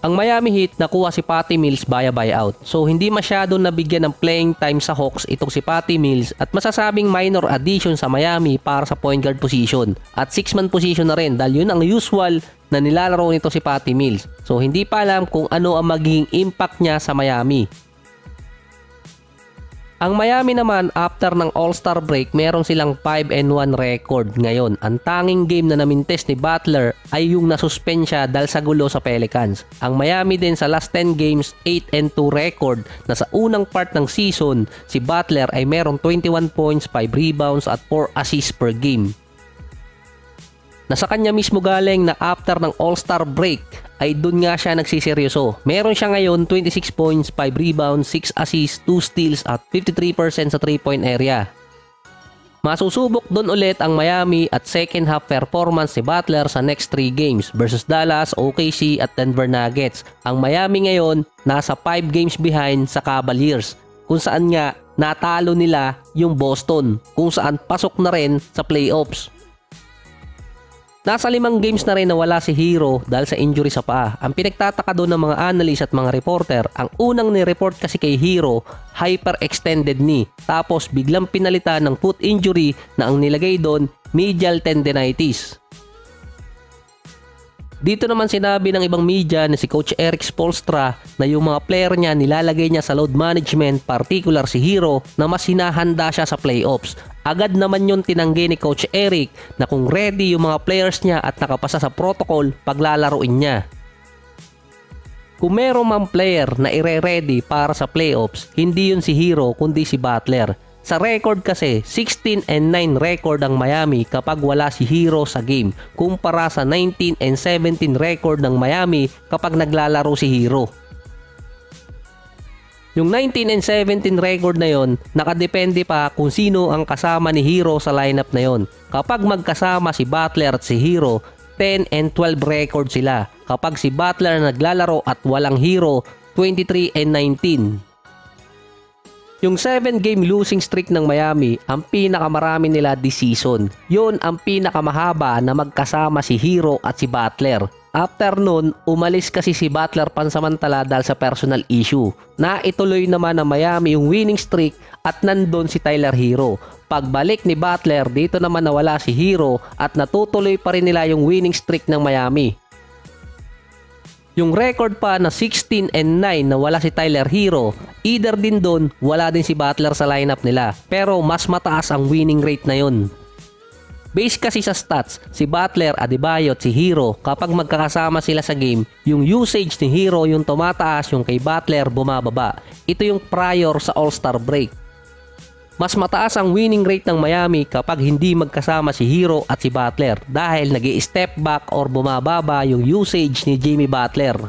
Ang Miami Heat nakuha si Patty Mills via buyout. So hindi masyado nabigyan ng playing time sa Hawks itong si Patty Mills at masasabing minor addition sa Miami para sa point guard position. At 6-man position na rin dahil yun ang usual na nilalaro nito si Patty Mills. So hindi pa alam kung ano ang magiging impact niya sa Miami. Ang Miami naman, after ng All-Star break, meron silang 5-1 record ngayon. Ang tanging game na namintes ni Butler ay yung nasuspend siya dahil sa gulo sa Pelicans. Ang Miami din sa last 10 games, 8-2 record na sa unang part ng season, si Butler ay merong 21 points, 5 rebounds at 4 assists per game. Nasa kanya mismo galing na after ng All-Star break ay dun nga siya nagsiseryoso. Meron siya ngayon 26 points, 5 rebounds, 6 assists, 2 steals at 53% sa 3-point area. Masusubok dun ulit ang Miami at second half performance ni Butler sa next 3 games versus Dallas, OKC at Denver Nuggets. Ang Miami ngayon nasa 5 games behind sa Cavaliers kung saan nga natalo nila yung Boston kung saan pasok na rin sa playoffs. Nasa 5 games na rin na wala si Hero dahil sa injury sa paa. Ang pinagtataka doon ng mga analyst at mga reporter, ang unang ni-report kasi kay Hero, hyperextended knee. Tapos biglang pinalitan ng foot injury na ang nilagay doon, medial tendinitis. Dito naman sinabi ng ibang media na si Coach Erik Spoelstra na yung mga player niya nilalagay niya sa load management, particular si Hero, na mas hinahanda siya sa playoffs. Agad naman yung tinanggi ni Coach Erik na kung ready yung mga players niya at nakapasa sa protocol paglalaruin niya. Kung meron mang player na ire-ready para sa playoffs, hindi yun si Hero kundi si Butler. Sa record kasi, 16-9 record ang Miami kapag wala si Hero sa game kumpara sa 19-17 record ng Miami kapag naglalaro si Hero. Yung 19-17 record na yon, nakadepende pa kung sino ang kasama ni Hero sa lineup na yon. Kapag magkasama si Butler at si Hero, 10-12 record sila. Kapag si Butler naglalaro at walang Hero, 23-19. Yung 7-game losing streak ng Miami, ang pinakamarami nila this season. Yun ang pinakamahaba na magkasama si Hero at si Butler. After nun, umalis kasi si Butler pansamantala dahil sa personal issue. Naituloy naman ng Miami yung winning streak at nandun si Tyler Hero. Pagbalik ni Butler, dito naman nawala si Hero at natutuloy pa rin nila yung winning streak ng Miami. Yung record pa na 16-9 na wala si Tyler Hero, either din doon wala din si Butler sa lineup nila. Pero mas mataas ang winning rate na yun. Base kasi sa stats, si Butler, Adebayo at si Hero kapag magkakasama sila sa game, yung usage ni Hero yung tumataas, yung kay Butler bumababa. Ito yung prior sa All-Star break. Mas mataas ang winning rate ng Miami kapag hindi magkasama si Hero at si Butler dahil nag-i-step back or bumababa yung usage ni Jimmy Butler.